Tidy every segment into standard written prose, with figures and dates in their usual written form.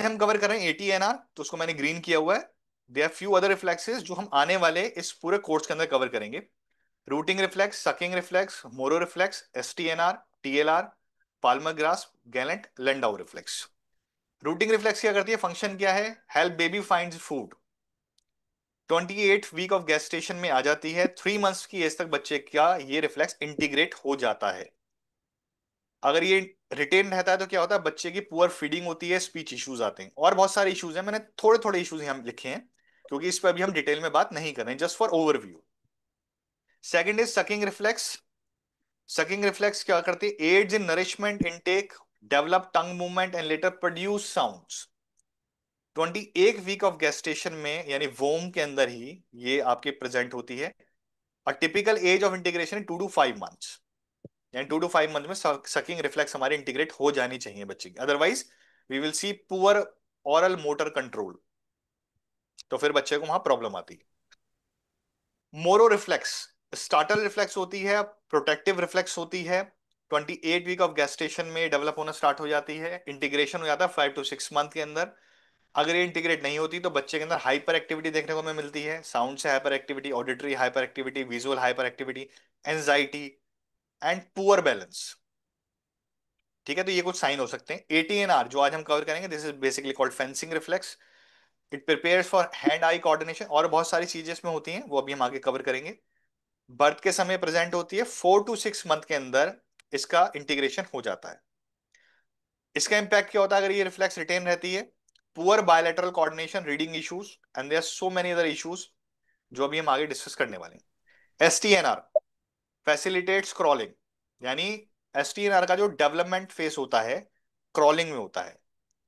हम कवर कर रहे हैं ATNR, तो उसको मैंने ग्रीन किया हुआ है। There are few other reflexes जो हम आने वाले इस पूरे कोर्स के अंदर कवर करेंगे। Rooting reflex, sucking reflex, Moro reflex, STNR, TLR, palmar grasp, Galant, Landau reflex. Rooting reflex क्या करती है, फंक्शन क्या है, help baby find food. 28 week of gestation में आ जाती है, 3 मंथ्स की एज तक बच्चे का ये रिफ्लेक्स इंटीग्रेट हो जाता है। अगर ये रिटेन रहता है तो क्या होता है, बच्चे की पुअर फीडिंग होती है, स्पीच इश्यूज आते हैं, और बहुत सारे इश्यूज हैं। मैंने थोड़े थोड़े इश्यूज यहाँ लिखे हैं क्योंकि इस पर अभी हम डिटेल में बात नहीं कर रहे हैं, just for overview. Second is sucking reflex. Sucking reflex क्या करती है, aids in nourishment intake, develop tongue movement and later produce sounds. 28 week of gestation में यानी वोम के अंदर ही ये आपके प्रेजेंट होती है। और typical age of integration 2 to 5 months, यानी 2 to 5 मंथ में सकिंग रिफ्लेक्स हमारे इंटीग्रेट हो जानी चाहिए बच्चे की, otherwise we will see poor oral motor control, तो फिर बच्चे को वहां प्रॉब्लम आती है। मोरो रिफ्लेक्स स्टार्टर रिफ्लेक्स होती है, प्रोटेक्टिव रिफ्लेक्स होती है। 28 वीक ऑफ गेस्टेशन में डेवलप होना स्टार्ट हो जाती है, इंटीग्रेशन हो जाता है 5 to 6 मंथ के अंदर। अगर ये इंटीग्रेट नहीं होती तो बच्चे के अंदर हाइपर एक्टिविटी देखने को हमें मिलती है, साउंड से hyper activity, auditory hyper activity, visual hyper activity, anxiety and poor balance. ठीक है, तो ये कुछ साइन हो सकते हैं। ATNR जो आज हम कवर करेंगे, this is basically called fencing reflex. It prepares for hand eye coordination, और बहुत सारी चीजें इसमें होती हैं, वो अभी हम आगे कवर करेंगे। बर्थ के समय प्रेजेंट होती है, 4 to 6 मंथ के अंदर इसका इंटीग्रेशन हो जाता है। इसका इंपैक्ट क्या होता है अगर ये रिफ्लेक्स रिटेन रहती है, poor bilateral coordination, reading issues and there are so many other issues जो अभी हम आगे डिस्कस करने वाले हैं। STNR फैसिलिटेट्स क्रॉलिंग, यानी STNR का जो डेवलपमेंट फेस होता है क्रॉलिंग में होता है,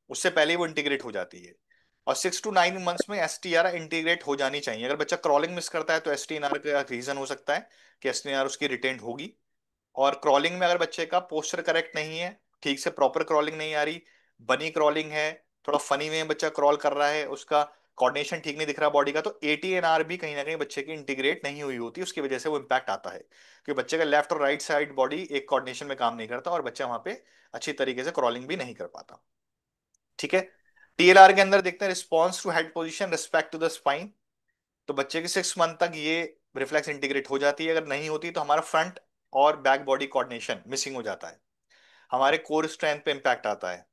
उससे पहले ही वो इंटीग्रेट हो जाती है। और 6 to 9 मंथ्स में STNR इंटीग्रेट हो जानी चाहिए। अगर बच्चा क्रॉलिंग मिस करता है तो STNR का रीजन हो सकता है कि STNR उसकी रिटेन होगी। और क्रॉलिंग में अगर बच्चे का पोस्चर करेक्ट नहीं है, ठीक से प्रॉपर क्रॉलिंग नहीं आ रही, बनी क्रॉलिंग है, थोड़ा फनी वे में बच्चा क्रॉल कर रहा है, उसका कोऑर्डिनेशन ठीक नहीं दिख रहा बॉडी का, तो ATNR भी कहीं ना कहीं बच्चे की इंटीग्रेट नहीं हुई होती, उसकी वजह से वो इम्पैक्ट आता है कि बच्चे का लेफ्ट और राइट साइड बॉडी एक कोऑर्डिनेशन में काम नहीं करता और बच्चा वहां पे अच्छी तरीके से क्रॉलिंग भी नहीं कर पाता। ठीक है। TLR के अंदर देखते हैं response to head position respect to the spine. तो बच्चे के 6 मंथ तक ये रिफ्लेक्स इंटीग्रेट हो जाती है, अगर नहीं होती तो हमारा फ्रंट और बैक बॉडी कोऑर्डिनेशन मिसिंग हो जाता है, हमारे कोर स्ट्रेंथ पे इंपैक्ट आता है।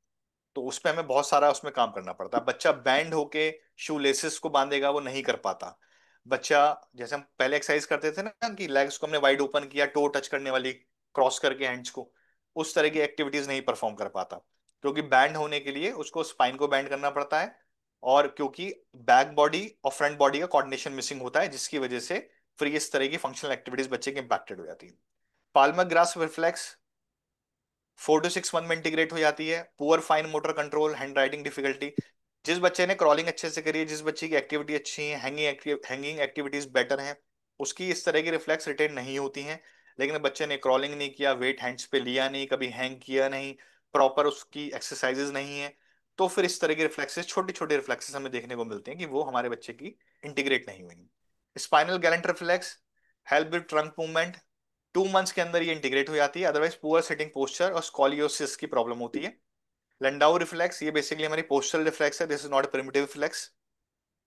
तो उस पे हमें बहुत सारा उसमें काम करना पड़ता है। बच्चा बैंड होके शू लेसेस को बांधेगा, वो नहीं कर पाता। बच्चा, जैसे हम पहले एक्सरसाइज करते थे ना कि लेग्स को हमने वाइड ओपन किया, टो टच करने वाली, क्रॉस करके हैंड्स को, उस तरह की एक्टिविटीज नहीं परफॉर्म कर पाता, क्योंकि बैंड होने के लिए उसको स्पाइन को बैंड करना पड़ता है, और क्योंकि बैक बॉडी और फ्रंट बॉडी का कोऑर्डिनेशन मिसिंग होता है, जिसकी वजह से फिर इस तरह की फंक्शनल एक्टिविटीज बच्चे की इंपैक्टेड हो जाती है। Palmer grasp reflex 4 to 6 month में इंटीग्रेट हो जाती है। Poor fine motor control, hand writing difficulty, जिस बच्चे ने क्रॉलिंग अच्छे से करी है, जिस बच्चे की एक्टिविटी अच्छी है, हैंगिंग एक्टिविटीज बेटर हैं, उसकी इस तरह की रिफ्लेक्स रिटेन नहीं होती हैं। लेकिन बच्चे ने क्रॉलिंग नहीं किया, वेट हैंड्स पे लिया नहीं, कभी हैंग किया नहीं, प्रॉपर उसकी एक्सरसाइजेज नहीं है, तो फिर इस तरह के रिफ्लेक्सेस, छोटे छोटे रिफ्लेक्सेस हमें देखने को मिलते हैं कि वो हमारे बच्चे की इंटीग्रेट नहीं हुई। Spinal galant reflex help with trunk movement, 2 months के अंदर ये इंटीग्रेट हो जाती है, अदरवाइज पुअर सिटिंग पोस्चर और स्कॉलियोसिस की प्रॉब्लम होती है। लंडाउ रिफ्लेक्स ये बेसिकली हमारी पोस्टल रिफ्लेक्स है, this is not a primitive reflex.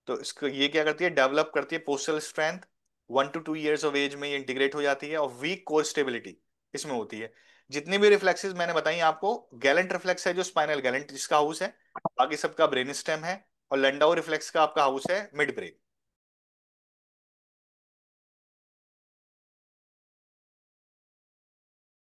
तो इसको ये क्या करती है, डेवलप करती है postal strength, 1 to 2 years of age में ये इंटीग्रेट हो जाती है, और वीक कोर स्टेबिलिटी इसमें होती है। जितनी भी रिफ्लेक्सेस मैंने बताई आपको, गैलेंट रिफ्लेक्स है जो स्पाइनल गैलेंट जिसका हाउस है, बाकी सबका ब्रेन स्टेम है, और लंडाउ रिफ्लेक्स का आपका हाउस है मिड ब्रेन।